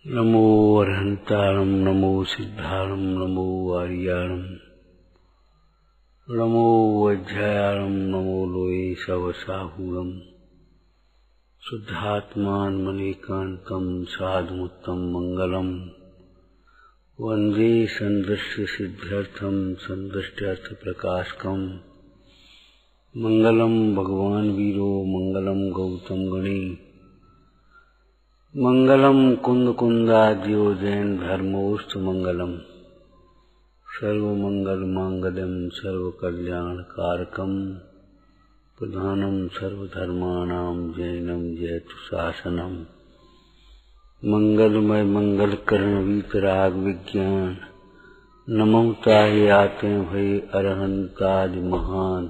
नमो अरहंतारं नमो सिद्धारं नमो आर्यारं नमो वज्रायारं नमो लोये सवसाहूरं शुद्धात्मानमनेकान्तं साधुमुत्तम मंगलम वंदे संदृश्य सिद्ध्यर्थं संदृष्ट्यर्थ प्रकाशकं मंगलम भगवान वीरो मंगलम गौतम गणे मंगलम कुंद कुंदाद्यो जैन धर्मोस्तु मंगलम सर्वमंगल मांगल्यम सर्वकल्याण कारकम प्रधानम सर्वधर्माणां जैनम जयतु शासनम मंगलमय मंगलकरण वीतराग विज्ञान नमो ताहि आते भय अरहंतादि महान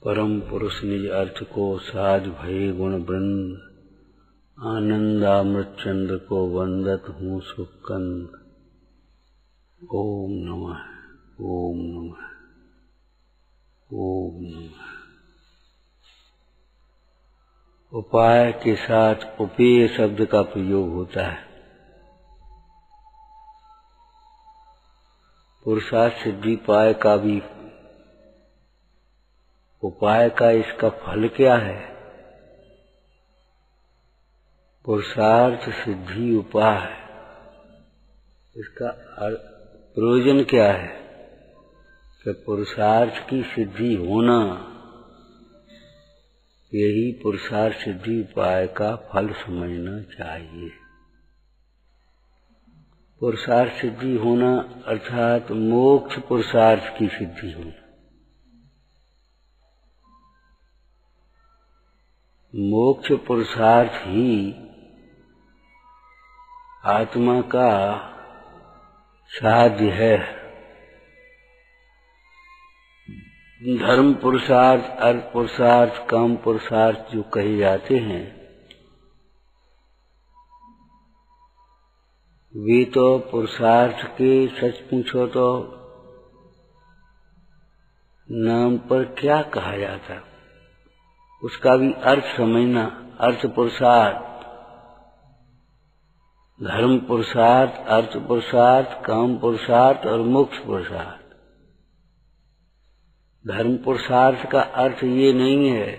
परम पुरुष निज अर्थ को साध भये गुण वृंद आनंदामृत चंद्र को वंदत हूँ सुखकंद। ओम नमः ओम नमः ओम नमः। उपाय के साथ उपेय शब्द का प्रयोग होता है। पुरुषार्थ सिद्धि पाय का भी उपाय का इसका फल क्या है? पुरुषार्थ सिद्धि उपाय, इसका प्रयोजन क्या है? कि पुरुषार्थ की सिद्धि होना, यही पुरुषार्थ सिद्धि उपाय का फल समझना चाहिए। पुरुषार्थ सिद्धि होना अर्थात मोक्ष पुरुषार्थ की सिद्धि होना। मोक्ष पुरुषार्थ ही आत्मा का साध्य है। धर्म पुरुषार्थ, अर्थ पुरुषार्थ, काम पुरुषार्थ जो कहे जाते हैं, वे तो पुरुषार्थ के सच पूछो तो नाम पर क्या कहा जाता, उसका भी अर्थ समझना। अर्थ पुरुषार्थ, धर्म पुरुषार्थ, अर्थ पुरुषार्थ, काम पुरुषार्थ और मोक्ष पुरुषार्थ। धर्म पुरुषार्थ का अर्थ ये नहीं है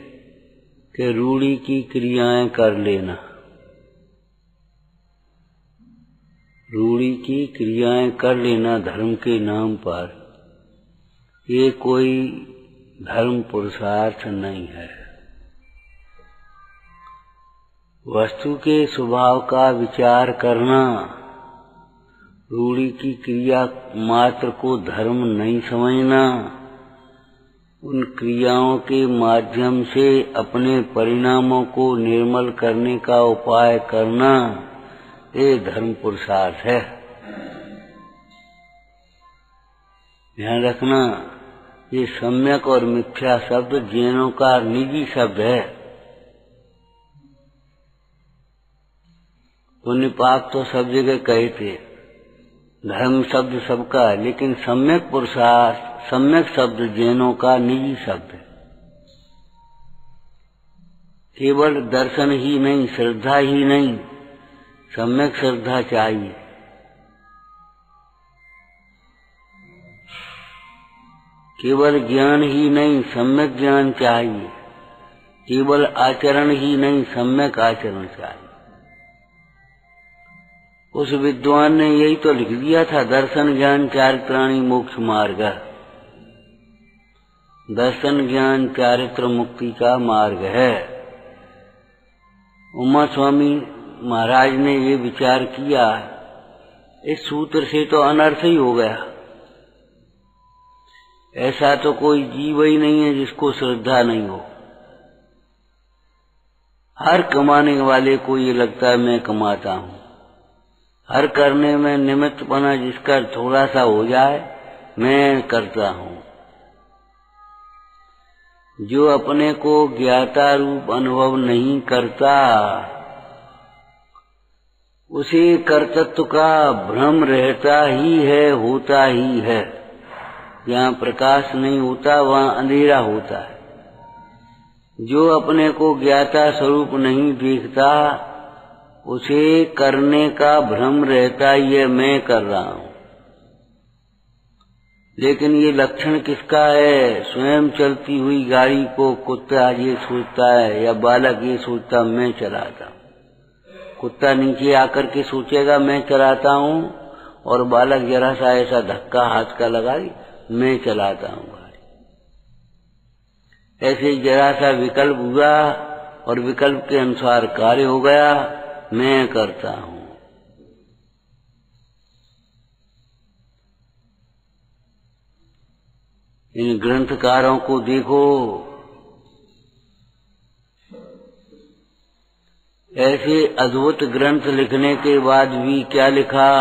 कि रूढ़ी की क्रियाएं कर लेना। रूढ़ी की क्रियाएं कर लेना धर्म के नाम पर, ये कोई धर्म पुरुषार्थ नहीं है। वस्तु के स्वभाव का विचार करना, रूढ़ी की क्रिया मात्र को धर्म नहीं समझना, उन क्रियाओं के माध्यम से अपने परिणामों को निर्मल करने का उपाय करना, ये धर्म पुरुषार्थ है। ध्यान रखना, ये सम्यक और मिथ्या शब्द जैनों का निजी शब्द है। पुण्य पाप तो सब जगह कहे थे, धर्म शब्द सबका है, लेकिन सम्यक पुरुषार्थ, सम्यक शब्द जैनों का निजी शब्द है। केवल दर्शन ही नहीं, श्रद्धा ही नहीं, सम्यक श्रद्धा चाहिए। केवल ज्ञान ही नहीं, सम्यक ज्ञान चाहिए। केवल आचरण ही नहीं, सम्यक आचरण चाहिए। उस विद्वान ने यही तो लिख दिया था, दर्शन ज्ञान चारित्राणि मोक्ष मार्ग। दर्शन ज्ञान चारित्र मुक्ति का मार्ग है। उमा स्वामी महाराज ने ये विचार किया, इस सूत्र से तो अनर्थ ही हो गया। ऐसा तो कोई जीव ही नहीं है जिसको श्रद्धा नहीं हो। हर कमाने वाले को ये लगता है मैं कमाता हूँ। हर करने में निमित्तपना जिसका थोड़ा सा हो जाए, मैं करता हूँ। जो अपने को ज्ञाता रूप अनुभव नहीं करता, उसे कर्तृत्व का भ्रम रहता ही है, होता ही है। जहाँ प्रकाश नहीं होता वहाँ अंधेरा होता है। जो अपने को ज्ञाता स्वरूप नहीं देखता, उसे करने का भ्रम रहता, ये मैं कर रहा हूं। लेकिन ये लक्षण किसका है? स्वयं चलती हुई गाड़ी को कुत्ता ये सोचता है या बालक ये सोचता मैं चलाता हूं। कुत्ता नीचे आकर के सोचेगा मैं चलाता हूं, और बालक जरा सा ऐसा धक्का हाथ का लगा मैं चलाता हूं गाड़ी। ऐसे जरा सा विकल्प हुआ और विकल्प के अनुसार कार्य हो गया, मैं करता हूं। इन ग्रंथकारों को देखो, ऐसे अद्भुत ग्रंथ लिखने के बाद भी क्या लिखा?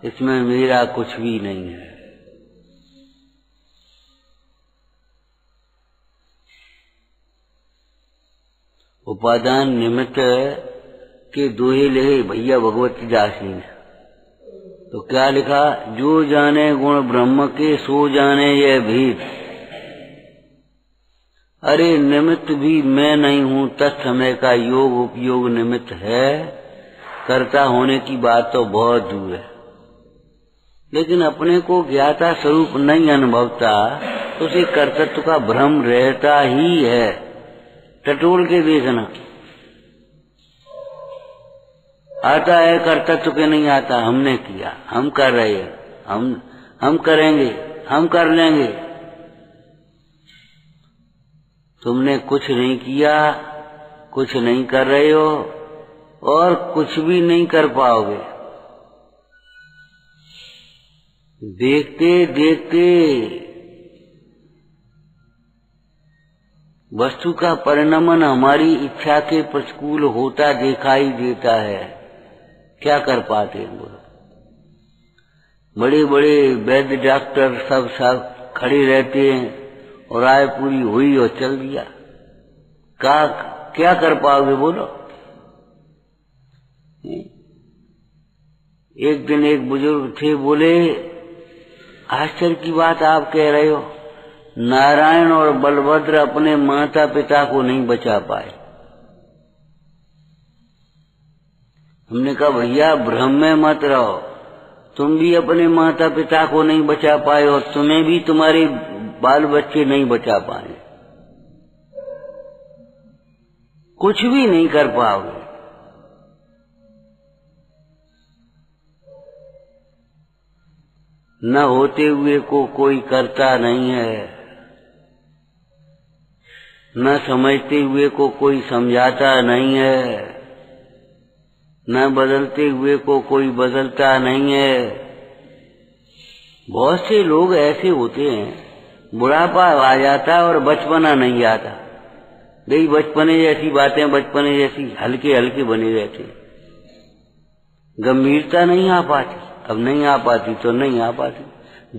इसमें मेरा कुछ भी नहीं है। उपादान निमित्त के दोहे लिखे भैया भगवती दास जी ने। तो क्या लिखा? जो जाने गुण ब्रह्म के सो जाने यह भेद। अरे निमित्त भी मैं नहीं हूं, तत्समय का योग उपयोग निमित्त है। कर्ता होने की बात तो बहुत दूर है। लेकिन अपने को ज्ञाता स्वरूप नहीं अनुभवता तो उसे कर्तृत्व का भ्रम रहता ही है। टटोल के देखना, आता है कर्तृत्व के नहीं आता। हमने किया, हम कर रहे हैं, हम करेंगे, हम कर लेंगे। तुमने कुछ नहीं किया, कुछ नहीं कर रहे हो और कुछ भी नहीं कर पाओगे। देखते देखते वस्तु का परिणमन हमारी इच्छा के प्रतिकूल होता दिखाई देता है। क्या कर पाते हैं बोलो? बड़े बड़े वैद्य डॉक्टर सब खड़े रहते हैं और आय पूरी हुई और चल दिया। क्या कर पाओगे बोलो? एक दिन एक बुजुर्ग थे, बोले आश्चर्य की बात आप कह रहे हो, नारायण और बलभद्र अपने माता पिता को नहीं बचा पाए। हमने कहा भैया भ्रम में मत रहो, तुम भी अपने माता पिता को नहीं बचा पाए और तुम्हें भी तुम्हारे बाल बच्चे नहीं बचा पाए। कुछ भी नहीं कर पाओगे। न होते हुए को कोई करता नहीं है, न समझते हुए को कोई समझाता नहीं है, न बदलते हुए को कोई बदलता नहीं है। बहुत से लोग ऐसे होते हैं, बुढ़ापा आ जाता और बचपना नहीं आता। यही बचपने जैसी बातें बचपने जैसी हल्के हल्के बने रहते, गंभीरता नहीं आ पाती। अब नहीं आ पाती तो नहीं आ पाती,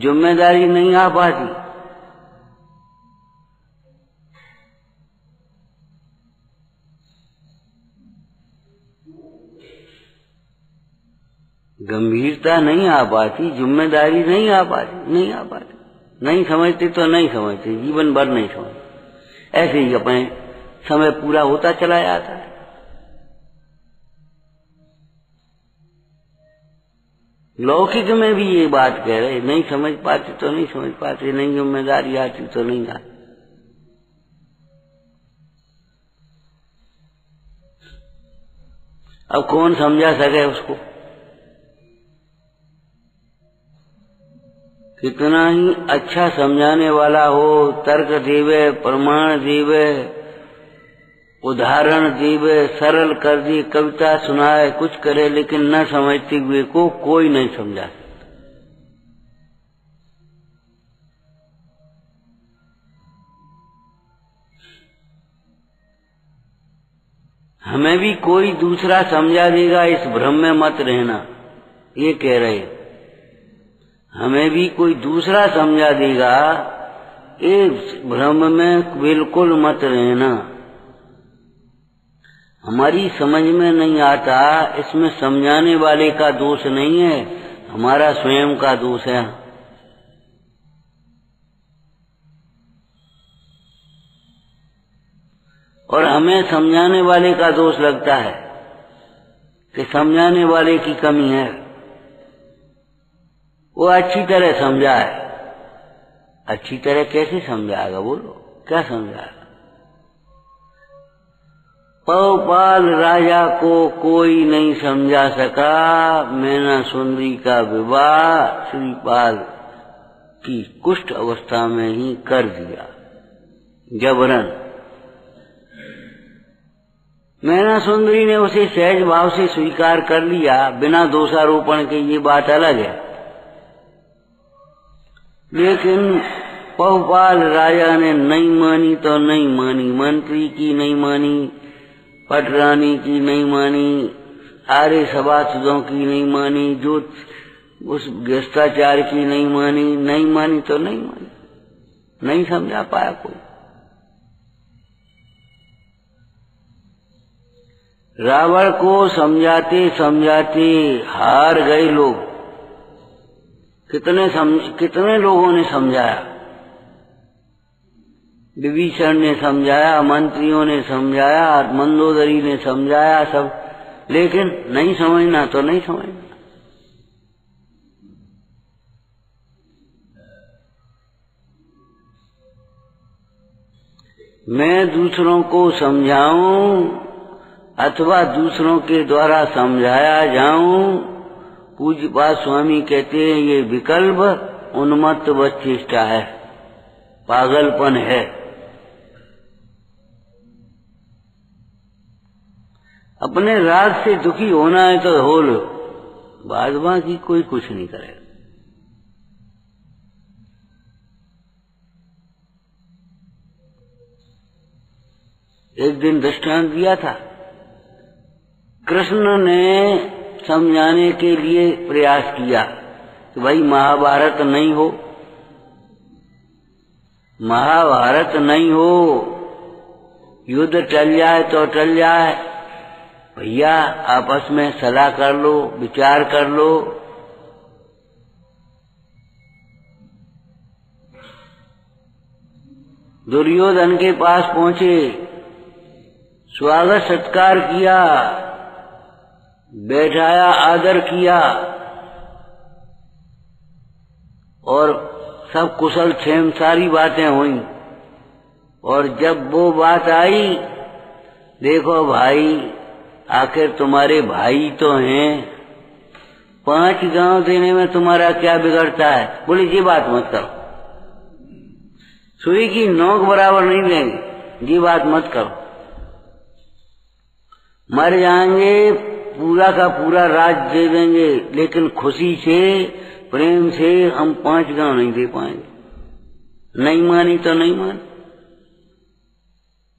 जिम्मेदारी नहीं आ पाती। गंभीरता नहीं आ पाती, जिम्मेदारी नहीं आ पाती, नहीं आ पाती। नहीं समझते तो नहीं समझते, जीवन भर नहीं समझते। ऐसे ही अपने समय पूरा होता चला जाता है। लौकिक में भी ये बात कह रहे, नहीं समझ पाते तो नहीं समझ पाते, नहीं जिम्मेदारी आती तो नहीं आती। अब कौन समझा सके उसको? कितना ही अच्छा समझाने वाला हो, तर्क देवे, प्रमाण देवे, उदाहरण देवे, सरल कर दी, कविता सुनाए, कुछ करे, लेकिन न समझते हुए को कोई नहीं समझा सकता। हमें भी कोई दूसरा समझा देगा, इस भ्रम में मत रहना, ये कह रहे। हमें भी कोई दूसरा समझा देगा, इस भ्रम में बिल्कुल मत रहना। हमारी समझ में नहीं आता, इसमें समझाने वाले का दोष नहीं है, हमारा स्वयं का दोष है। और हमें समझाने वाले का दोष लगता है। कि समझाने वाले की कमी है। वो अच्छी तरह समझाए। अच्छी तरह कैसे समझाएगा? बोलो, क्या समझाएगा? पौपाल राजा को कोई नहीं समझा सका। मैना सुंदरी का विवाह श्रीपाल की कुष्ठ अवस्था में ही कर दिया जबरन। मैना सुंदरी ने उसे सहज भाव से स्वीकार कर लिया बिना दोषारोपण के, ये बात अलग है। लेकिन पौपाल राजा ने नहीं मानी तो नहीं मानी, मंत्री की नहीं मानी, पटरानी की नहीं मानी, आर्य सभासदों की नहीं मानी, जो उस भ्रष्टाचार की नहीं मानी। नहीं मानी तो नहीं मानी, नहीं समझा पाया कोई। रावण को समझाते समझाते हार गए लोग। कितने लोगों ने समझाया। विभीषण ने समझाया, मंत्रियों ने समझाया, मंदोदरी ने समझाया, सब, लेकिन नहीं समझना तो नहीं समझना। मैं दूसरों को समझाऊं अथवा दूसरों के द्वारा समझाया जाऊं, पूज्यपाद स्वामी कहते हैं ये विकल्प उन्मत्त वचेष्टा है, पागलपन है। अपने राग से दुखी होना है तो हो लो, बाद बाकी कोई कुछ नहीं करेगा। एक दिन दृष्टांत दिया था, कृष्ण ने समझाने के लिए प्रयास किया कि भाई महाभारत नहीं हो, महाभारत नहीं हो, युद्ध टल जाए तो टल जाए, भैया आपस में सलाह कर लो, विचार कर लो। दुर्योधन के पास पहुंचे, स्वागत सत्कार किया, बैठाया, आदर किया और सब कुशल क्षेम सारी बातें हुई। और जब वो बात आई, देखो भाई आखिर तुम्हारे भाई तो हैं, 5 गांव देने में तुम्हारा क्या बिगड़ता है? बोले ये बात मत करो, सुई की नोक बराबर नहीं देंगे, ये बात मत करो। मर जाएंगे, पूरा का पूरा राज दे देंगे, लेकिन खुशी से प्रेम से हम 5 गांव नहीं दे पाएंगे। नहीं मानी तो नहीं मानी।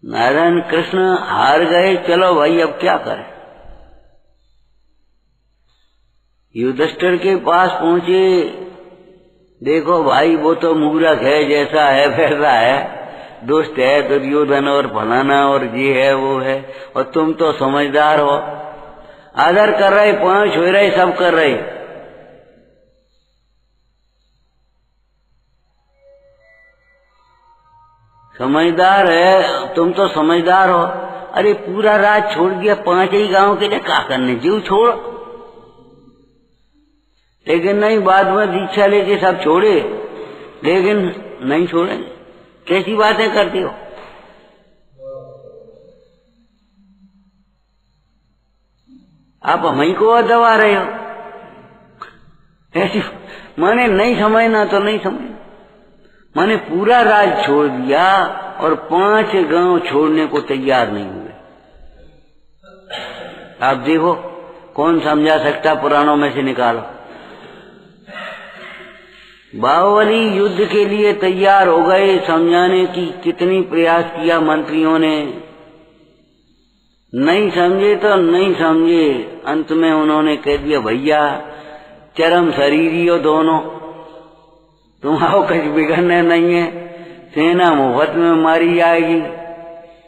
नारायण कृष्ण हार गए, चलो भाई अब क्या करें। युधिष्ठिर के पास पहुंचे, देखो भाई वो तो मूर्ख है, जैसा है वैसा है, दुष्ट है, दुर्योधन और फलाना और ये है वो है, और तुम तो समझदार हो, आदर कर रहे, 5 हो रहे, सब कर रहे। समझदार है, तुम तो समझदार हो। अरे पूरा राज छोड़ दिया 5 ही गांव के लिए, क्या करने, जीव छोड़। लेकिन नहीं, बाद में दीक्षा लेके सब छोड़े, लेकिन नहीं छोड़ेंगे। कैसी बातें करती हो? आप हमें को दबा रहे हो। ऐसी माने नहीं समझना तो नहीं समझना। माने पूरा राज छोड़ दिया और 5 गांव छोड़ने को तैयार नहीं हुए। आप देखो कौन समझा सकता, पुराणों में से निकालो। बाहुबली युद्ध के लिए तैयार हो गए, समझाने की कितनी प्रयास किया मंत्रियों ने, नहीं समझे तो नहीं समझे। अंत में उन्होंने कह दिया भैया चरम शरीरी हो दोनों, तुम्हारा कुछ बिगड़ने नहीं है, सेना मुफ्त में मारी जाएगी,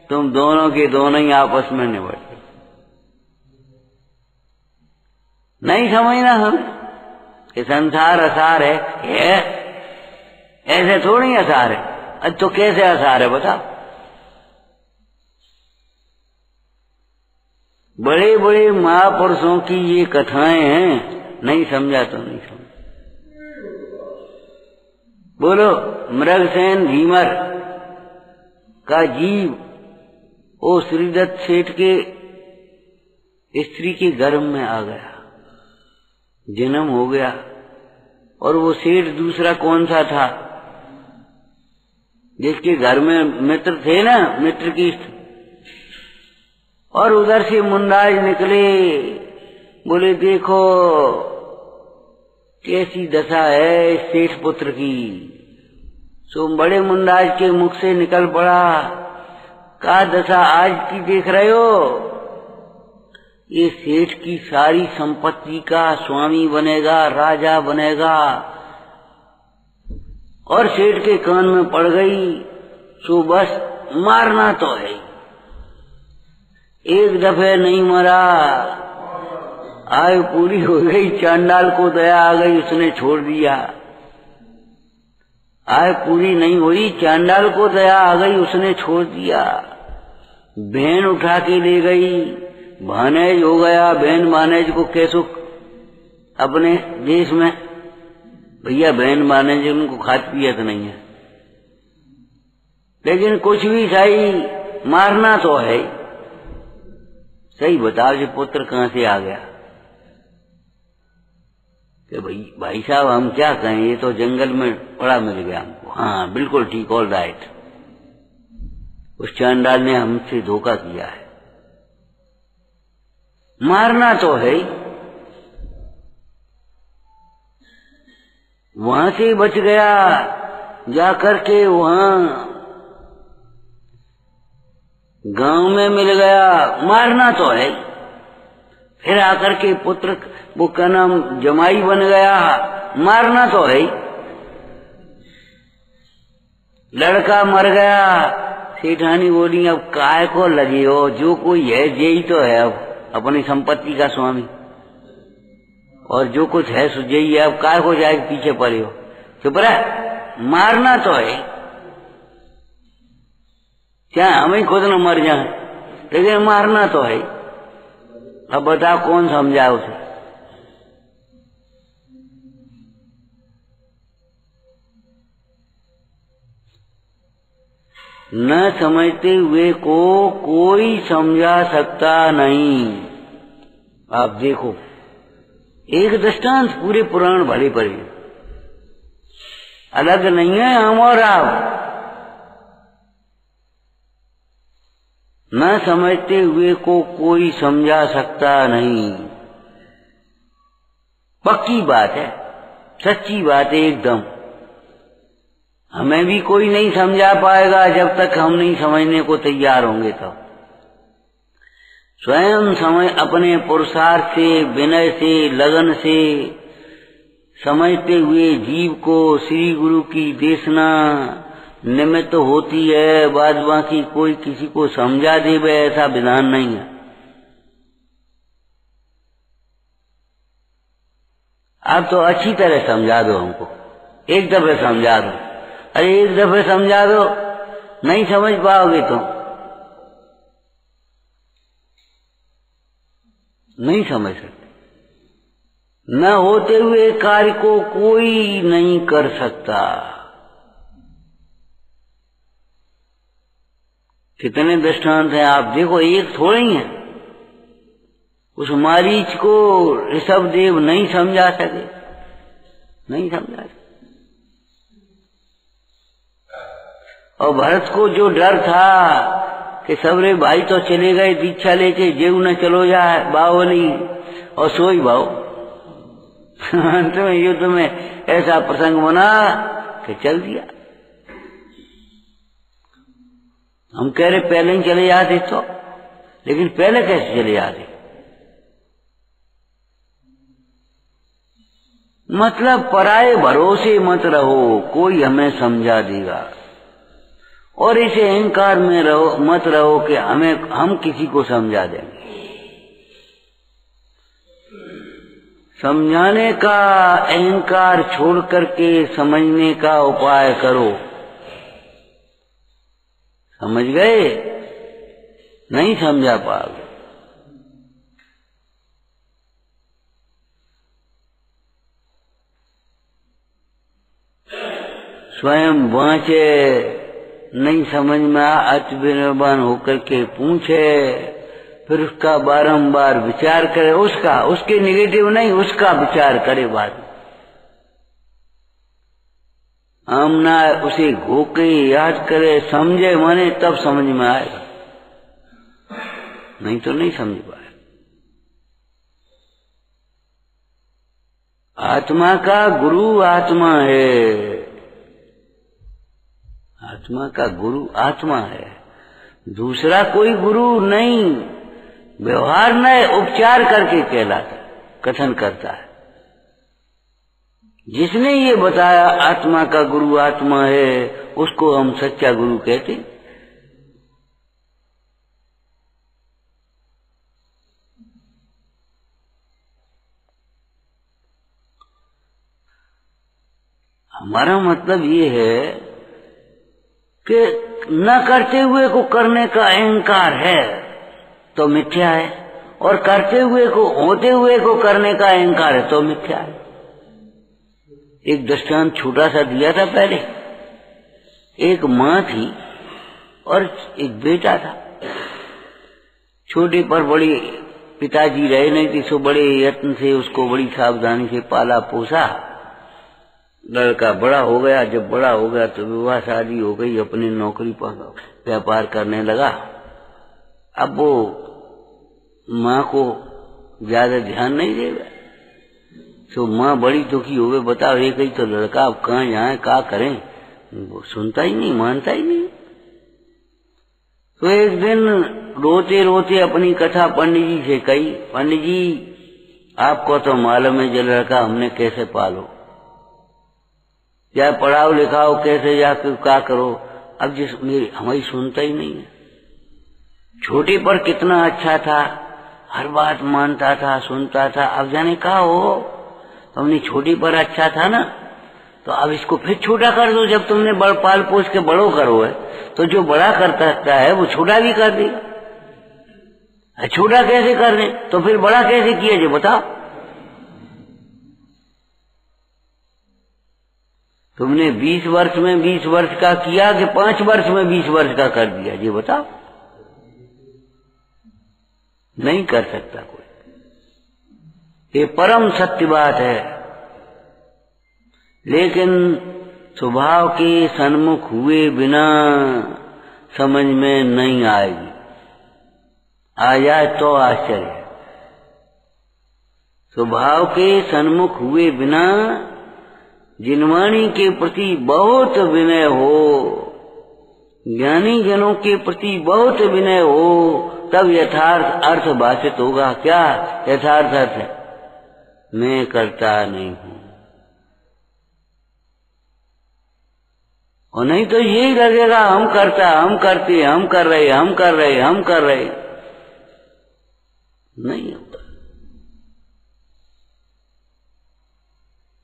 तुम दोनों के दोनों ही आपस में निबट। नहीं समझना हमें कि संसार असार है, ऐसे थोड़ी असार है। अब तो कैसे असार है बताओ? बड़े बड़े महापुरुषों की ये कथाएं हैं, नहीं समझा तो नहीं समझा। बोलो, मृगसेन भीमर का जीव वो श्रीदत्त सेठ के स्त्री के गर्भ में आ गया, जन्म हो गया। और वो सेठ दूसरा कौन सा था, जिसके घर में मित्र थे ना, मित्र की स्त्री। और उधर से मुंडाज निकले, बोले देखो कैसी दशा है इस सेठ पुत्र की। सो बड़े मुंडाज के मुख से निकल पड़ा, का दशा आज की देख रहे हो, ये सेठ की सारी संपत्ति का स्वामी बनेगा, राजा बनेगा। और सेठ के कान में पड़ गई, सो बस मारना तो है। एक दफे नहीं मरा, आयु पूरी हो गई, चांडाल को दया आ गई, उसने छोड़ दिया। आयु पूरी नहीं हुई, चांडाल को दया आ गई, उसने छोड़ दिया। बहन उठा के ले गई, भानेज हो गया। बहन भानेज को कैसो अपने देश में, भैया बहन भानेज उनको खात पियत नहीं है, लेकिन कुछ भी सही, मारना तो है। सही बताओ, ये पुत्र कहां से आ गया कि भाई साहब हम क्या कहें, ये तो जंगल में पड़ा मिल गया हमको। हाँ बिल्कुल ठीक, ऑल राइट। उस चांडाल ने हमसे धोखा किया है, मारना तो है। वहां से बच गया, जाकर के वहां गांव में मिल गया, मारना तो है। फिर आकर के पुत्र वो का नाम जमाई बन गया, मारना तो है। लड़का मर गया, सेठानी बोली अब काय को लगे हो, जो कोई है यही तो है अब अपनी संपत्ति का स्वामी, और जो कुछ है सुझेई है, अब काय को जाए पीछे पड़े हो, चुप रह। मारना तो है, चाहे हमें खुद न मर जाए, लेकिन मारना तो है। अब बताओ कौन समझाए उसे। न समझते हुए को कोई समझा सकता नहीं। आप देखो, एक दृष्टांत पूरे पुराण भरे पड़े, अलग नहीं है हम और आप। न समझते हुए को कोई समझा सकता नहीं, पक्की बात है, सच्ची बात है एकदम। हमें भी कोई नहीं समझा पाएगा जब तक हम नहीं समझने को तैयार होंगे। तब स्वयं समय अपने पुरुषार्थ से, विनय से, लगन से समझते हुए जीव को श्री गुरु की देशना निमित्त होती है। बाद बाकी कोई किसी को समझा देवे ऐसा विधान नहीं है। आप तो अच्छी तरह समझा दो हमको, एक दफे समझा दो। अरे एक दफे समझा दो, नहीं समझ पाओगे तो नहीं समझ सकते। न होते हुए कार्य को कोई नहीं कर सकता। कितने दृष्टांत हैं आप देखो, एक थोड़े ही है। उस मारीच को ऋषभदेव नहीं समझा सके, नहीं समझा सके। और भरत को जो डर था कि सबरे भाई तो चले गए दीक्षा लेके, जेऊ न चलो जाए बाहुबली और सोई भाव। अंत में युद्ध में ऐसा प्रसंग बना कि चल दिया। हम कह रहे पहले ही चले जाते तो, लेकिन पहले कैसे चले जाते। मतलब पराये भरोसे मत रहो, कोई हमें समझा देगा। और इसे अहंकार में रहो मत रहो कि हम किसी को समझा देंगे। समझाने का अहंकार छोड़ करके समझने का उपाय करो। समझ गए? नहीं समझा पाओगे। स्वयं बाँचे, नहीं समझ में अच विनिर्वाण होकर के पूछे, फिर उसका बारंबार विचार करे, उसके निगेटिव नहीं, उसका विचार करे। बाद आमना उसे घोके याद करे, समझे माने, तब समझ में आएगा, नहीं तो नहीं समझ पाए। आत्मा का गुरु आत्मा है, आत्मा का गुरु आत्मा है, दूसरा कोई गुरु नहीं। व्यवहार न उपचार करके कहलाता, कथन करता है। जिसने ये बताया आत्मा का गुरु आत्मा है, उसको हम सच्चा गुरु कहते। हमारा मतलब ये है कि न करते हुए को करने का अहंकार है तो मिथ्या है, और करते हुए को, होते हुए को करने का अहंकार है तो मिथ्या है। एक दृष्टांत छोटा सा दिया था पहले। एक माँ थी और एक बेटा था। छोटे पर बड़ी पिताजी रहे नहीं थे, सो बड़े यत्न से उसको बड़ी सावधानी से पाला पोसा। लड़का बड़ा हो गया। जब बड़ा हो गया तो विवाह शादी हो गई, अपनी नौकरी पर व्यापार करने लगा। अब वो माँ को ज्यादा ध्यान नहीं देगा, तो माँ बड़ी दुखी हो गई। बताओ, एक ही तो लड़का, अब कहाँ जाए, क्या करें? वो सुनता ही नहीं, मानता ही नहीं। तो एक दिन रोते रोते अपनी कथा पंडित जी से कही, पंडित जी आपको तो मालूम है जो लड़का हमने कैसे पालो, या पढ़ाओ लिखाओ कैसे, या क्या करो। अब जिस मेरी हमारी सुनता ही नहीं है। छोटे पर कितना अच्छा था, हर बात मानता था, सुनता था। अब जाने कहा हो, तुमने छोटी पर अच्छा था ना, तो अब इसको फिर छोटा कर दो। जब तुमने बड़ पाल पोस के बड़ो करो है, तो जो बड़ा करता है वो छोटा भी कर देगा। छोटा कैसे कर दे तो फिर बड़ा कैसे किया जो बताओ? तुमने 20 वर्ष में 20 वर्ष का किया कि 5 वर्ष में 20 वर्ष का कर दिया, ये बताओ? नहीं कर सकता कोई। ये परम सत्य बात है। लेकिन स्वभाव के सन्मुख हुए बिना समझ में नहीं आएगी। आ जाए तो आश्चर्य। स्वभाव के सन्मुख हुए बिना जिनवाणी के प्रति बहुत विनय हो, ज्ञानी जनों के प्रति बहुत विनय हो, तब यथार्थ अर्थ भाषित होगा। क्या यथार्थ अर्थ है? मैं करता नहीं हूं। और नहीं तो यही लगेगा हम करता, हम करते, हम कर रहे, हम कर रहे, हम कर रहे। नहीं होता।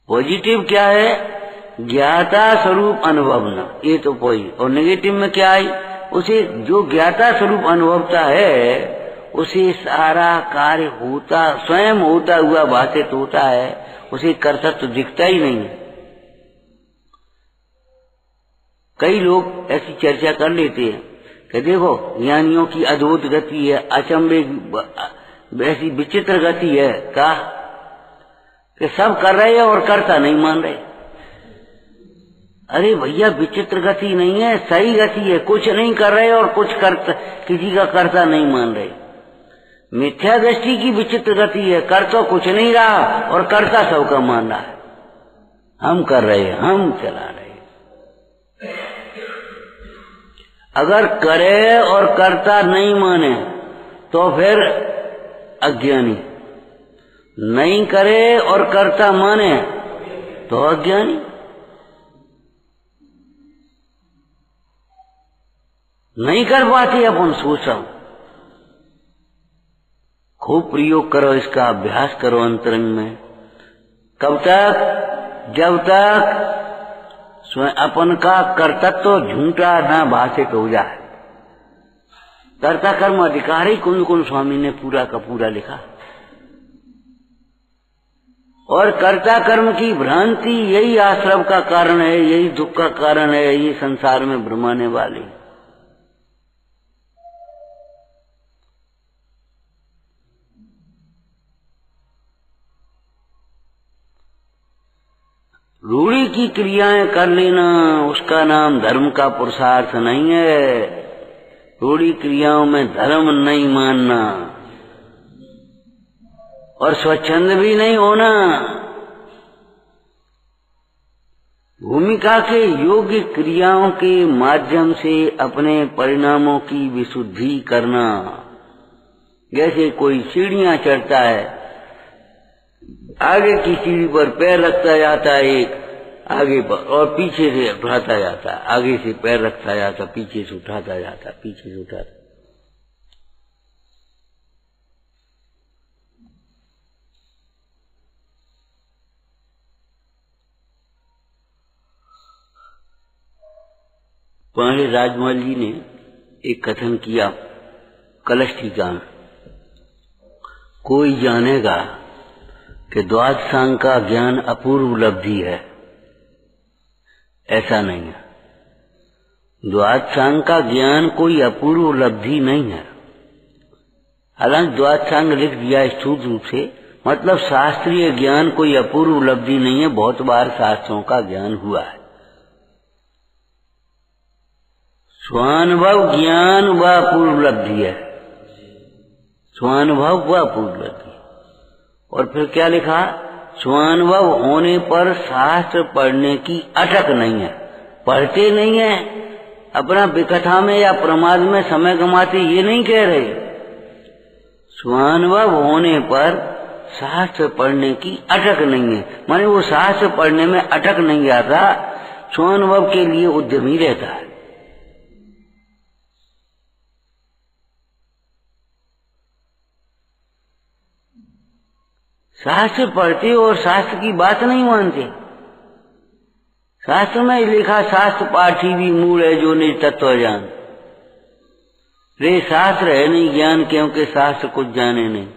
पॉजिटिव क्या है? ज्ञाता स्वरूप अनुभवना, ये तो कोई। और नेगेटिव में क्या है? उसे जो ज्ञाता स्वरूप अनुभवता है, उसे सारा कार्य होता, स्वयं होता हुआ भाषित होता है, उसे कर्तव्य तो दिखता ही नहीं है। कई लोग ऐसी चर्चा कर लेते हैं कि देखो ज्ञानियों की अद्भुत गति है, अचंभे ऐसी विचित्र गति है, का कि सब कर रहे हैं और करता नहीं मान रहे। अरे भैया, विचित्र गति नहीं है, सही गति है। कुछ नहीं कर रहे और कुछ करता, किसी का करता नहीं मान रहे। मिथ्या दृष्टि की विचित्र गति है, कर तो कुछ नहीं रहा और करता सबका मान रहा है। हम कर रहे हैं, हम चला रहे हैं। अगर करे और करता नहीं माने तो फिर अज्ञानी, नहीं करे और करता माने तो अज्ञानी। नहीं कर पाते अपन, सोचो। खूब प्रयोग करो, इसका अभ्यास करो अंतरंग में। कब तक? जब तक स्वयं अपन का कर्तत्व झूठा ना भाषित हो जाए। कर्ता कर्म अधिकारी कुंद कुंद स्वामी ने पूरा का पूरा लिखा। और कर्ता कर्म की भ्रांति यही आश्रम का कारण है, यही दुख का कारण है, यही संसार में भ्रमाने वाली। रूढ़ी की क्रियाएं कर लेना उसका नाम धर्म का पुरुषार्थ नहीं है। रूढ़ी क्रियाओं में धर्म नहीं मानना और स्वच्छंद भी नहीं होना। भूमिका के योग्य क्रियाओं के माध्यम से अपने परिणामों की विशुद्धि करना। जैसे कोई सीढ़ियां चढ़ता है, आगे की सीढ़ी पर पैर रखता जाता है एक आगे पर, और पीछे से उठाता जाता है, आगे से पैर रखता जाता, पीछे से उठाता जाता, पीछे से उठाता। पहले राजमल जी ने एक कथन किया कलश टीका में, कोई जानेगा कि द्वादशांग का ज्ञान अपूर्व उपलब्धि है, ऐसा नहीं है। द्वादशांग का ज्ञान कोई अपूर्व उपलब्धि नहीं है। हालांकि द्वादशांग लिख दिया स्थूल रूप से, मतलब शास्त्रीय ज्ञान कोई अपूर्व उपलब्धि नहीं है, बहुत बार शास्त्रों का ज्ञान हुआ है। स्वानुभव ज्ञान व अपूर्व उपलब्धि है, स्वानुभव व अपूर्व उपलब्धि। और फिर क्या लिखा, स्वानुभव होने पर शास्त्र पढ़ने की अटक नहीं है। पढ़ते नहीं है, अपना विकथा में या प्रमाद में समय गंवाते, ये नहीं कह रहे। स्वानुभव होने पर शास्त्र पढ़ने की अटक नहीं है, माने वो शास्त्र पढ़ने में अटक नहीं आता, स्वानुभव के लिए उद्यमी रहता है। शास्त्र पढ़ते और शास्त्र की बात नहीं मानते। शास्त्र में लिखा, शास्त्र पाठी भी मूल है जो निज तत्व जान। रे शास्त्र है नहीं ज्ञान, क्योंकि शास्त्र कुछ जाने नहीं।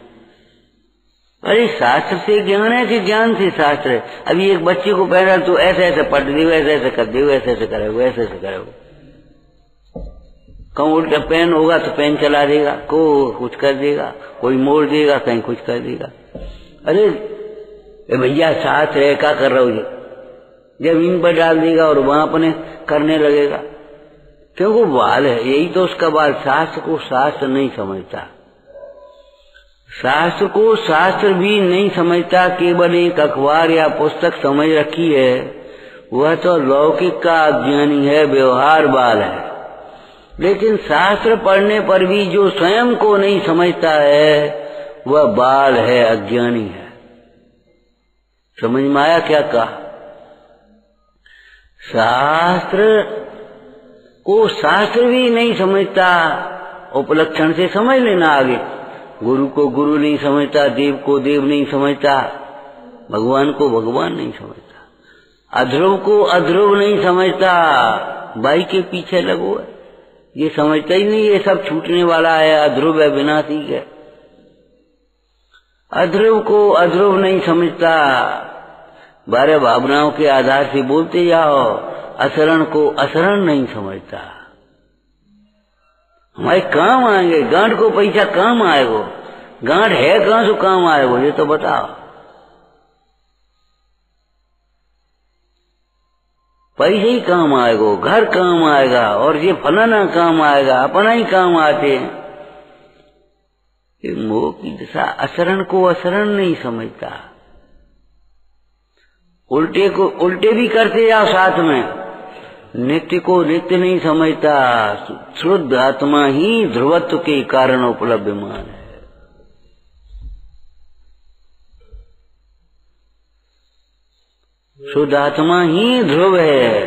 अरे शास्त्र से ज्ञान है कि ज्ञान से शास्त्र है? अभी एक बच्चे को पैदा तो ऐसे ऐसे पढ़ दे, ऐसे ऐसे कर दे, ऐसे ऐसे करेगा, ऐसे ऐसे करेगा। कहूँ उल्टा पेन होगा तो पेन चला देगा, को कुछ कर देगा, कोई मोड़ देगा, कहीं कुछ कर देगा। अरे भैया शास्त्र है, क्या कर रहा हो? जमीन पर डाल देगा और वहां अपने करने लगेगा, क्योंकि बाल है, यही तो उसका बाल। शास्त्र को शास्त्र नहीं समझता, शास्त्र को शास्त्र भी नहीं समझता, केवल एक अखबार या पुस्तक समझ रखी है, वह तो लौकिक का अज्ञानी है, व्यवहार बाल है। लेकिन शास्त्र पढ़ने पर भी जो स्वयं को नहीं समझता है वह बाल है, अज्ञानी है। समझ में आया क्या कहा? शास्त्र को शास्त्र भी नहीं समझता, उपलक्षण से समझ लेना आगे। गुरु को गुरु नहीं समझता, देव को देव नहीं समझता, भगवान को भगवान नहीं समझता, अध्रुव को अध्रुव नहीं समझता। बाई के पीछे लगो है, ये समझता ही नहीं, ये सब छूटने वाला है, अध्रुव है, विनाशी है। अध्रुव को अध्रुव नहीं समझता। 12 भावनाओं के आधार से बोलते जाओ। असरण को असरण नहीं समझता। हमारे काम आएंगे, गांठ को पैसा काम आएगो, गांठ है कहां से काम आएगो, ये तो बताओ। पैसे ही काम आएगो, घर काम आएगा, और ये फलाना काम आएगा, अपना ही काम आते हैं। मोह की दशा असरण को असरण नहीं समझता। उल्टे को उल्टे भी करते जाओ साथ में। नित्य को नित्य नहीं समझता। शुद्ध आत्मा ही ध्रुवत्व के कारण उपलब्धमान है। शुद्ध आत्मा ही ध्रुव है,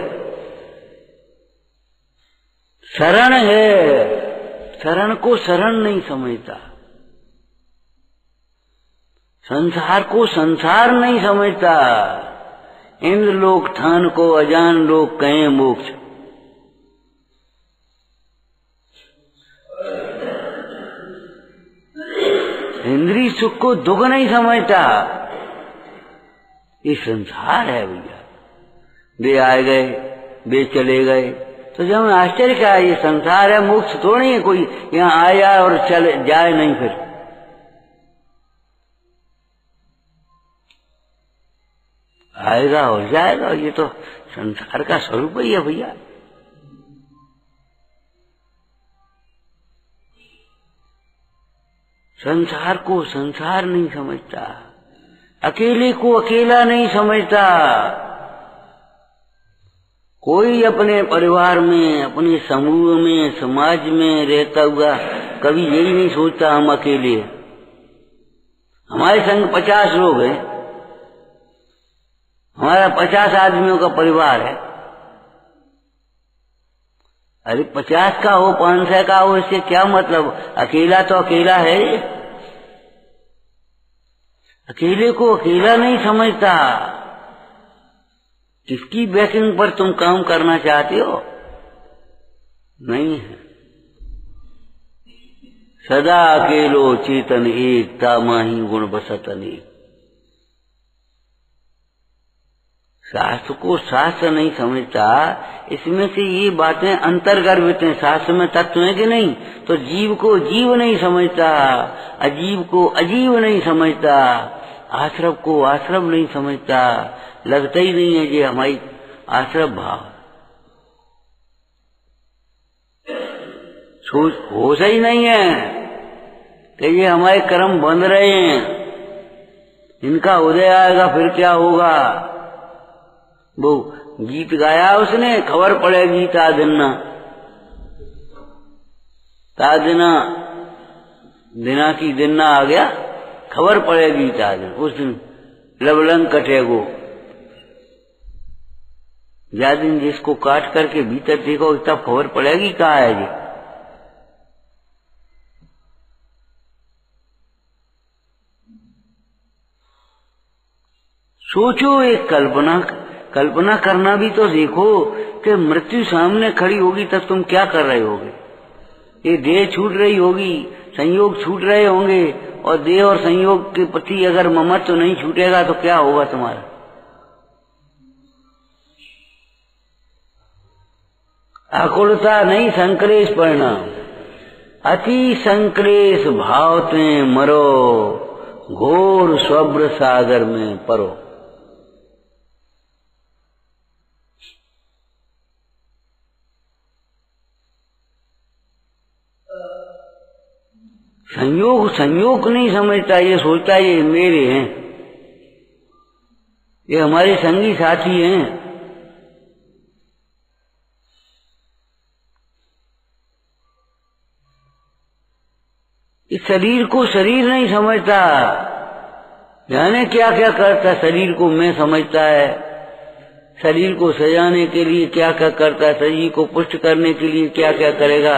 शरण है। शरण को शरण नहीं समझता, संसार को संसार नहीं समझता। इंद्र लोक थान को अजान लोग कहें मोक्ष। इंद्रिय सुख को दुख नहीं समझता। ये संसार है भैया। वे आए गए, वे चले गए, तो जब आश्चर्य क्या है, ये संसार है, मोक्ष तो नहीं है कोई यहाँ आया और चले जाए नहीं, फिर आएगा और जाएगा। ये तो संसार का स्वरूप ही है भैया। संसार को संसार नहीं समझता, अकेले को अकेला नहीं समझता। कोई अपने परिवार में, अपने समूह में, समाज में रहता हुआ कभी यही नहीं सोचता हम अकेले हैं। हमारे संग 50 लोग हैं, हमारा 50 आदमियों का परिवार है। अरे 50 का हो, 500 का हो, इससे क्या मतलब? अकेला तो अकेला है। अकेले को अकेला नहीं समझता। किसकी बैकिंग पर तुम काम करना चाहते हो? नहीं है। सदा अकेलो चेतन एक, तामाही गुण बसत अनेक। शास्त्र को शास्त्र नहीं समझता। इसमें से ये बातें अंतर्गर्भित हैं। शास्त्र में तत्व है कि नहीं? तो जीव को जीव नहीं समझता, अजीव को अजीव नहीं समझता, आश्रव को आश्रव नहीं समझता। लगता ही नहीं है ये हमारी आश्रव भाव। होश ही नहीं है कि ये हमारे कर्म बंध रहे हैं, इनका उदय आएगा फिर क्या होगा। वो गीत गाया उसने, खबर पड़ेगी तादिना तादिना, दिना की दिना आ गया, खबर पड़ेगी तादिना। उस दिन लवलंग कटेगो। या दिन जिसको काट करके भीतर देखो तब खबर पड़ेगी कहाँ है जी। सोचो, एक कल्पना करना भी तो देखो कि मृत्यु सामने खड़ी होगी तब तुम क्या कर रहे होगे। ये देह छूट रही होगी, संयोग छूट रहे होंगे, और देह और संयोग के प्रति अगर ममत्व तो नहीं छूटेगा तो क्या होगा तुम्हारा? आकुलता नहीं संक्लेश परिणाम, अति संक्लेश भावते मरो, घोर स्वब्र सागर में परो। संयोग नहीं समझता, ये सोचता ये मेरे हैं, ये हमारे संगी साथी हैं। इस शरीर को शरीर नहीं समझता, जाने क्या क्या करता। शरीर को मैं समझता है, शरीर को सजाने के लिए क्या क्या करता है, शरीर को पुष्ट करने के लिए क्या क्या करेगा,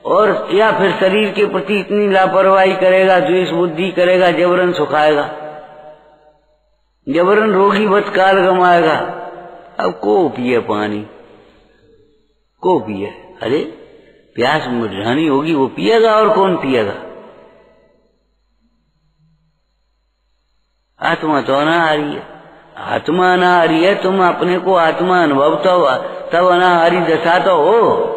और या फिर शरीर के प्रति इतनी लापरवाही करेगा, द्वेष बुद्धि करेगा, जबरन सुखाएगा, जबरन रोगी बत काल गमाएगा। अब को पिए पानी, को पिए? अरे प्यास मिटानी होगी वो पिएगा, और कौन पिएगा? आत्मा तो अनाहारी है, आत्मा अनाहारी है। तुम अपने को आत्मा अनुभव तो तब अनाहारी दशा तो हो।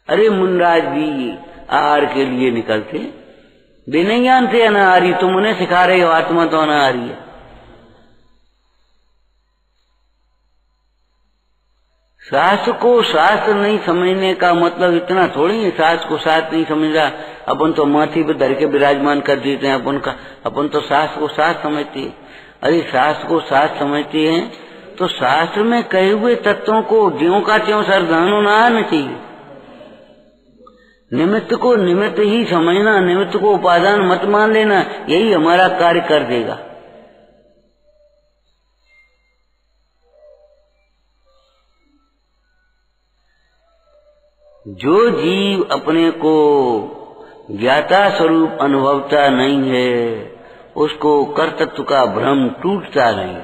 अरे मुनराज भी आहार के लिए निकलते, वे नहीं जानते अनाहारी, तुम उन्हें सिखा रहे हो आत्मा तो अनाहारी है। शास्त्र को शास्त्र नहीं समझने का मतलब इतना थोड़ी है शास्त्र को शास्त्र नहीं समझ रहा। अपन तो माथी पे धर के विराजमान कर देते हैं, अपन तो शास्त्र को शास्त्र समझते हैं। अरे शास्त्र को शास्त्र समझते हैं तो शास्त्र में कहे हुए तत्वों को ज्यों का त्यों सरदानो ना आना चाहिए। निमित्त को निमित्त ही समझना, निमित्त को उपादान मत मान लेना, यही हमारा कार्य कर देगा। जो जीव अपने को ज्ञाता स्वरूप अनुभवता नहीं है, उसको कर्तृत्व का भ्रम टूटता नहीं।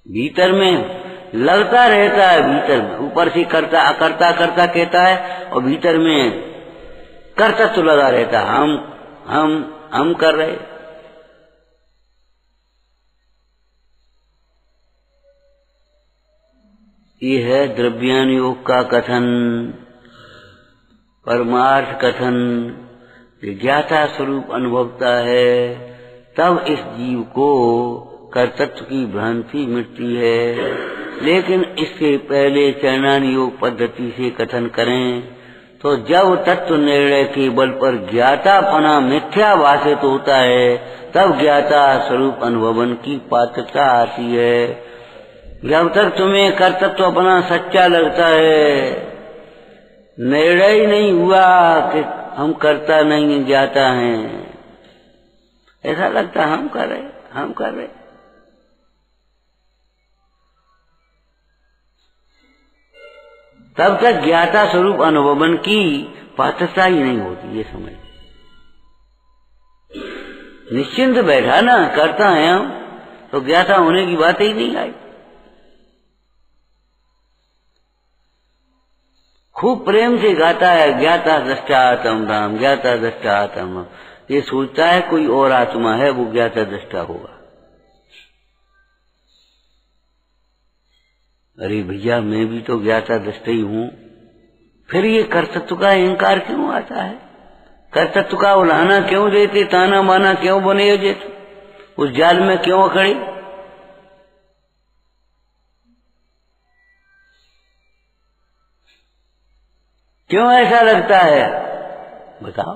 भीतर में लगता रहता है, भीतर में ऊपर से करता अकर्ता करता कहता है, और भीतर में कर्तृत्व लगा रहता है। हम हम कर रहे। ये है द्रव्यान योग का कथन, परमार्थ कथन। ज्ञाता स्वरूप अनुभवता है तब इस जीव को कर्तृत्व की भ्रांति मिटती है। लेकिन इससे पहले चरणान योग पद्धति से कथन करें तो जब तत्व निर्णय के बल पर ज्ञातापना मिथ्या भाषित होता है तब ज्ञाता स्वरूप अनुभवन की पात्रता आती है। जब तक तुम्हें कर्तृत्व अपना सच्चा लगता है, निर्णय ही नहीं हुआ कि हम करता नहीं ज्ञाता हैं, ऐसा लगता हम कर रहे, तब तक ज्ञाता स्वरूप अनुभवन की पात्रता ही नहीं होती। ये समझ निश्चिंत बैठा ना करता है हम, तो ज्ञाता होने की बात ही नहीं आई। खूब प्रेम से गाता है ज्ञाता दृष्टातम धाम, ज्ञाता दृष्टातम। ये सोचता है कोई और आत्मा है, वो ज्ञाता दृष्टा होगा। अरे भैया मैं भी तो ज्ञाता दृष्टा ही हूं। फिर ये कर्तृत्व का अहंकार क्यों आता है? कर्तृत्व का उलाहना क्यों देते, ताना माना क्यों बने देते, उस जाल में क्यों अकड़े? क्यों ऐसा लगता है बताओ?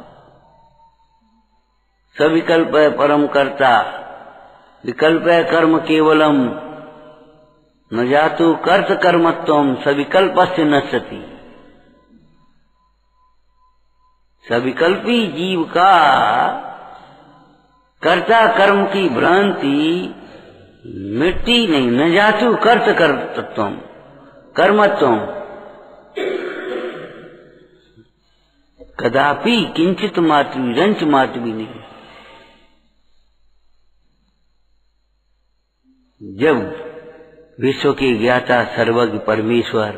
सविकल्प है परम कर्ता, विकल्प है कर्म केवलम, न जातु कर्त कर्मत्वम सविकल्पस्य नश्यति। सविकल्पी जीव का कर्ता कर्म की भ्रांति मिटती नहीं। न जातु कर्त कर्तत्वम कर्मत्वम कदापि किंचित मात्र भी रंच मात्र भी नहीं। जब विश्व के ज्ञाता सर्वज्ञ परमेश्वर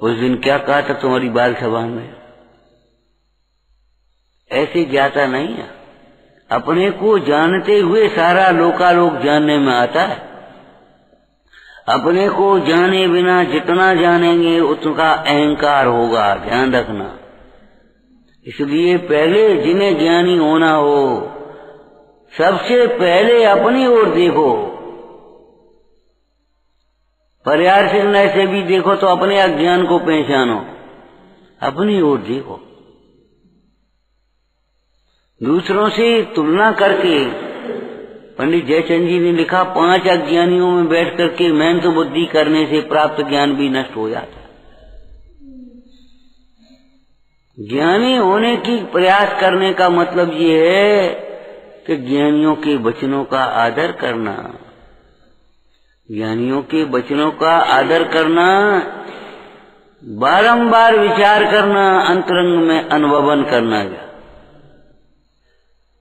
उस दिन क्या कहा था तुम्हारी बाल सभा में? ऐसे ज्ञाता नहीं है। अपने को जानते हुए सारा लोकालोक जानने में आता है। अपने को जाने बिना जितना जानेंगे उतना अहंकार होगा, ध्यान रखना। इसलिए पहले जिन्हें ज्ञानी होना हो सबसे पहले अपनी ओर देखो। पर्याय से भी देखो तो अपने अज्ञान को पहचानो, अपनी ओर देखो। दूसरों से तुलना करके पंडित जयचंद जी ने लिखा 5 अज्ञानियों में बैठ करके मैंने तो बुद्धि करने से प्राप्त ज्ञान भी नष्ट हो जाता। ज्ञानी होने की प्रयास करने का मतलब ये है कि ज्ञानियों के वचनों का आदर करना, ज्ञानियों के वचनों का आदर करना, बारंबार विचार करना, अंतरंग में अनुभवन करना।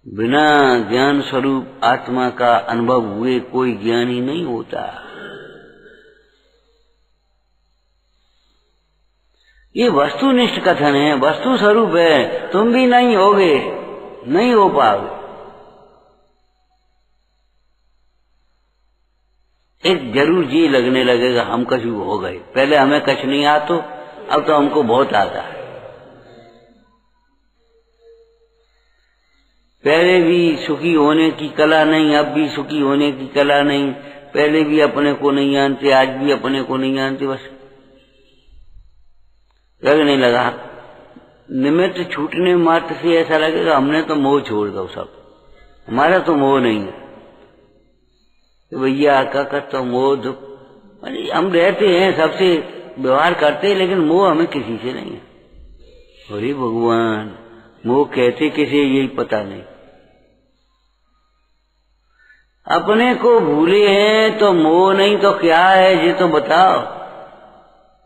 बिना ज्ञान स्वरूप आत्मा का अनुभव हुए कोई ज्ञानी नहीं होता। ये वस्तुनिष्ठ कथन है, वस्तु स्वरूप है। तुम भी नहीं होगे, नहीं हो पाओगे। एक जरूर जी लगने लगेगा हम कछु हो गए। पहले हमें कछ नहीं आता, अब तो हमको बहुत आता है। पहले भी सुखी होने की कला नहीं, अब भी सुखी होने की कला नहीं। पहले भी अपने को नहीं जानते, आज भी अपने को नहीं जानते। बस लगने लगा निमित्त छूटने मात्र से ऐसा लगेगा हमने तो मोह छोड़ दो, सब हमारा तो मोह नहीं है। तो भैया का तो मोह दुख, अरे हम रहते हैं सबसे व्यवहार करते हैं, लेकिन मोह हमें किसी से नहीं है। अरे भगवान मोह कहते किसे यही पता नहीं। अपने को भूले हैं तो मोह नहीं तो क्या है ये तो बताओ।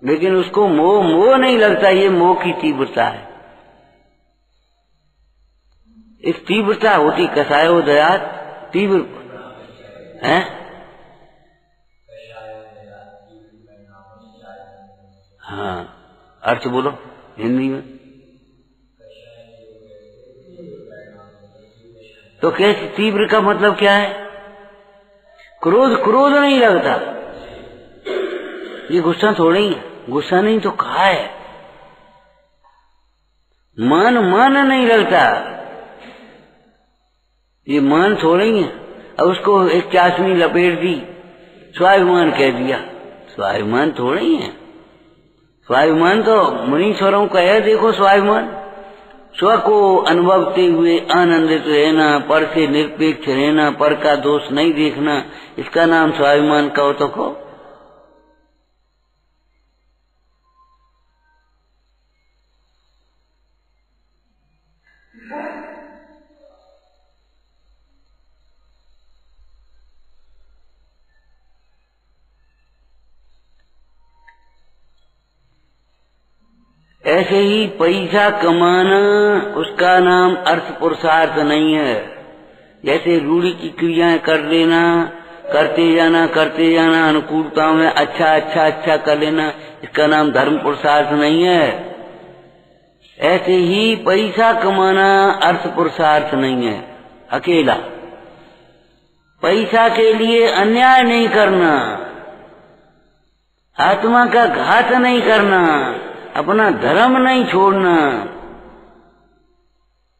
लेकिन उसको मोह नहीं लगता, ये मोह की तीव्रता है। इस तीव्रता होती कसायो दयात तीव्र है। हाँ अर्थ बोलो हिंदी में। तो कैसे तीव्र का मतलब क्या है? क्रोध क्रोध नहीं लगता, ये गुस्सा थोड़ी है, गुस्सा नहीं तो कहा है। मान मान नहीं लगता, ये मान थोड़ी है। अब उसको एक चाशनी लपेट दी, स्वाभिमान कह दिया, स्वाभिमान थोड़ी है। स्वाभिमान तो मुनीश्वरों का है। देखो स्वाभिमान, स्व को अनुभवते हुए आनंदित रहना, पर से निरपेक्ष रहना, पर का दोष नहीं देखना, इसका नाम स्वाभिमान कहो तो कहो। ऐसे ही पैसा कमाना, उसका नाम अर्थ पुरुषार्थ नहीं है। जैसे रूढ़ी की क्रियाएं कर लेना, करते जाना, अनुकूलताओं में अच्छा कर लेना, इसका नाम धर्म पुरुषार्थ नहीं है। ऐसे ही पैसा कमाना अर्थ पुरुषार्थ नहीं है अकेला। पैसा के लिए अन्याय नहीं करना, आत्मा का घात नहीं करना, अपना धर्म नहीं छोड़ना,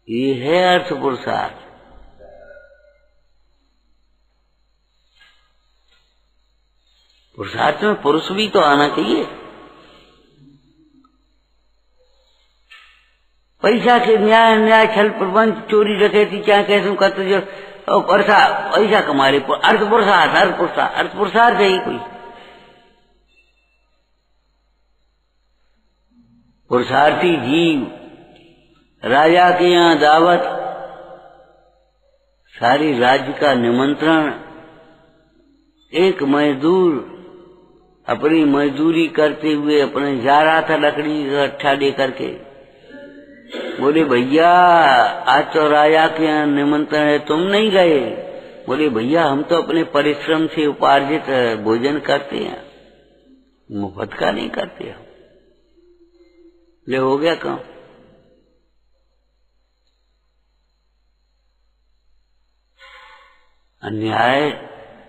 ये है अर्थ पुरुषार्थ। पुरुषार्थ में पुरुष भी तो आना चाहिए। पैसा के न्याय अन्याय, छल प्रपंच, चोरी डकैती, क्या कैसे करते जो पैसा कमा रहे, अर्थ पुरुषार्थ है ही कोई। पुरुषार्थी जीव राजा के यहाँ दावत, सारी राज्य का निमंत्रण, एक मजदूर अपनी मजदूरी करते हुए अपने जा रहा था लकड़ी इकट्ठा लेकर के, बोले भैया आज तो राजा के यहाँ निमंत्रण है, तुम नहीं गए? बोले भैया हम तो अपने परिश्रम से उपार्जित भोजन करते हैं, मुफ्त का नहीं करते हम। ले हो गया काम। अन्याय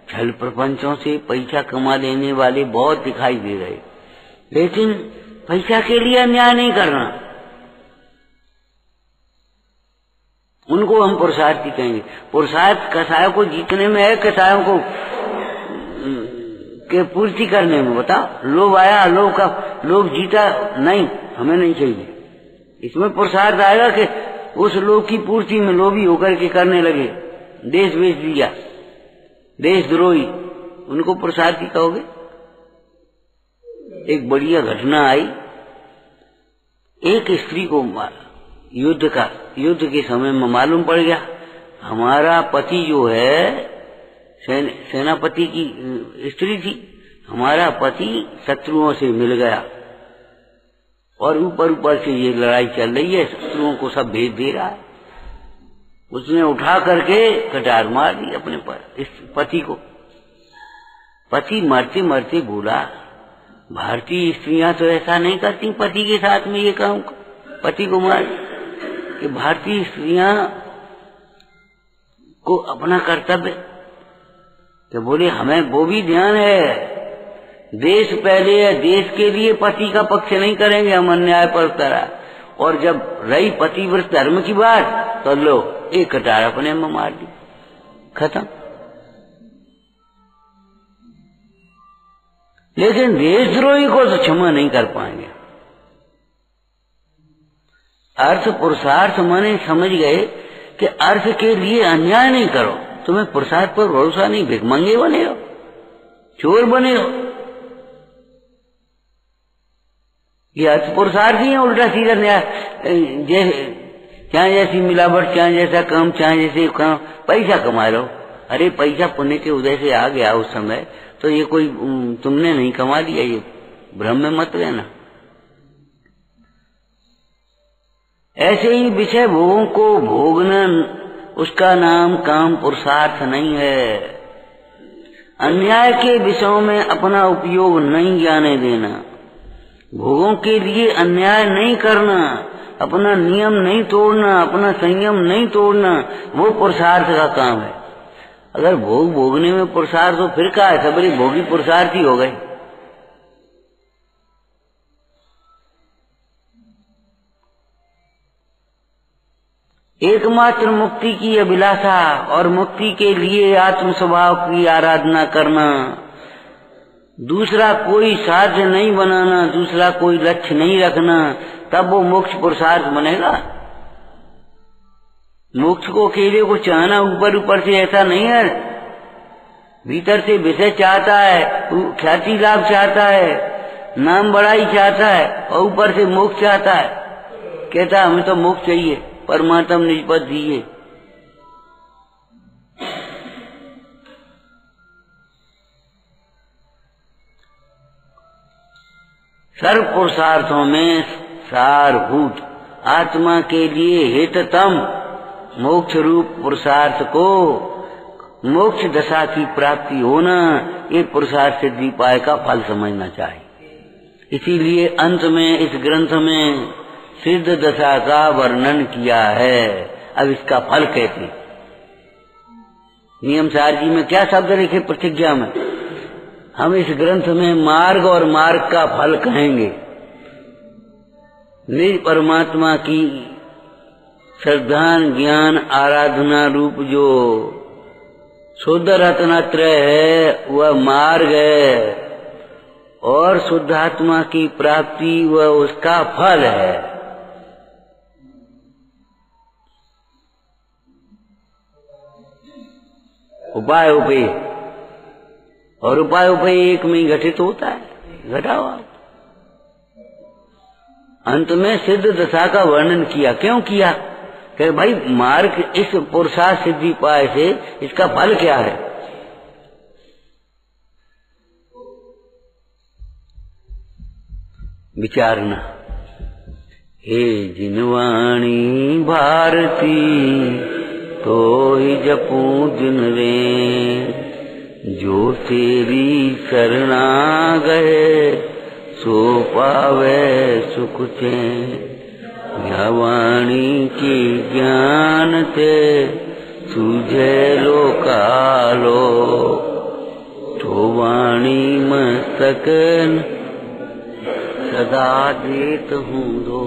छल प्रपंचों से पैसा कमा लेने वाले बहुत दिखाई दे रहे, लेकिन पैसा के लिए अन्याय नहीं करना, उनको हम पुरुषार्थी कहेंगे। पुरुषार्थ कसायों को जीतने में है, कसायों को के पूर्ति करने में। बताओ, लोभ आया, लोभ जीता नहीं, हमें नहीं चाहिए। इसमें पुरुषार्थ आएगा कि उस लोभ की पूर्ति में लोभी होकर के करने लगे, देश बेच दिया, देशद्रोही, उनको पुरुषार्थी कहोगे? एक बढ़िया घटना आई, एक स्त्री को युद्ध के समय में मालूम पड़ गया हमारा पति जो है, सेनापति की स्त्री थी, हमारा पति शत्रुओं से मिल गया और ऊपर से ये लड़ाई चल रही है, शत्रुओं को सब भेज दे रहा है। उसने उठा करके कटार मार दी अपने पति को। पति मरते मरते बोला, भारतीय स्त्रियां तो ऐसा नहीं करती पति के साथ में ये काम, पति को मार, कि भारतीय स्त्रियां को अपना कर्तव्य, तो बोले हमें वो भी ध्यान है, देश पहले है, देश के लिए पति का पक्ष नहीं करेंगे हम अन्याय पर करा। और जब रही पतिव्रत धर्म की बात, तो लो एक कटार अपने में मार दी, खत्म। लेकिन देशद्रोही को तो क्षमा नहीं कर पाएंगे। अर्थ पुरुषार्थ माने समझ गए कि अर्थ के लिए अन्याय नहीं करो। तुम्हें पुरुषार्थ पर भरोसा नहीं, भिखमंगे बने हो, चोर बने हो, ये अर्थ पुरुषार्थ ही है। उल्टा सीधा न्याय, चाहे जैसी मिलावट, चाहे जैसा काम, चाहे जैसे काम, पैसा कमा लो। अरे पैसा पुण्य के उदय से आ गया उस समय, तो ये कोई तुमने नहीं कमा लिया, ये भ्रम में मत रहना। ऐसे ही विषय भोगों को भोगना, उसका नाम काम पुरुषार्थ नहीं है। अन्याय के विषयों में अपना उपयोग नहीं जाने देना, भोगों के लिए अन्याय नहीं करना, अपना नियम नहीं तोड़ना, अपना संयम नहीं तोड़ना, वो पुरुषार्थ का काम है। अगर भोग भोगने में पुरुषार्थ हो फिर क्या है, सबरी भोगी पुरुषार्थ ही हो गए। एकमात्र मुक्ति की अभिलाषा और मुक्ति के लिए आत्म स्वभाव की आराधना करना, दूसरा कोई साध्य नहीं बनाना, दूसरा कोई लक्ष्य नहीं रखना, तब वो मोक्ष पुरुषार्थ बनेगा। मोक्ष को अकेले को चाहना ऊपर ऊपर से ऐसा नहीं है, भीतर से विषय चाहता है, ख्याति लाभ चाहता है, नाम बड़ाई चाहता है, और ऊपर से मोक्ष चाहता है। कहता है हमें तो मोक्ष चाहिए, परमात्मा निष्पत्ति दिए। सर्व पुरुषार्थों में सारभूत आत्मा के लिए हिततम मोक्ष रूप पुरुषार्थ को, मोक्ष दशा की प्राप्ति होना, ये पुरुषार्थ सिद्धि पाए का फल समझना चाहिए। इसीलिए अंत में इस ग्रंथ में सिद्ध दशा का वर्णन किया है। अब इसका फल कैसे, नियम सार जी में क्या शब्द लिखे प्रतिज्ञा में, हम इस ग्रंथ में मार्ग और मार्ग का फल कहेंगे। निज परमात्मा की श्रद्धा ज्ञान आराधना रूप जो शुद्ध रत्नत्रय है वह मार्ग है, और शुद्धात्मा की प्राप्ति वह उसका फल है। उपाय उपेय, और उपाय उपेय एक में ही घटित होता है, घटा हुआ। अंत में सिद्ध दशा का वर्णन किया। क्यों किया? कि भाई मार्ग इस पुरुषार्थ सिद्धि पाए से इसका फल क्या है। विचारना। हे जिनवाणी भारती तो ही जपूं दिन रे, जो तेरी शरणा गए सो पावे सुख चैन। यह वाणी की ज्ञान ते सूझे लोकालो, तो वाणी मस्तकन सदा देत हूँ दो।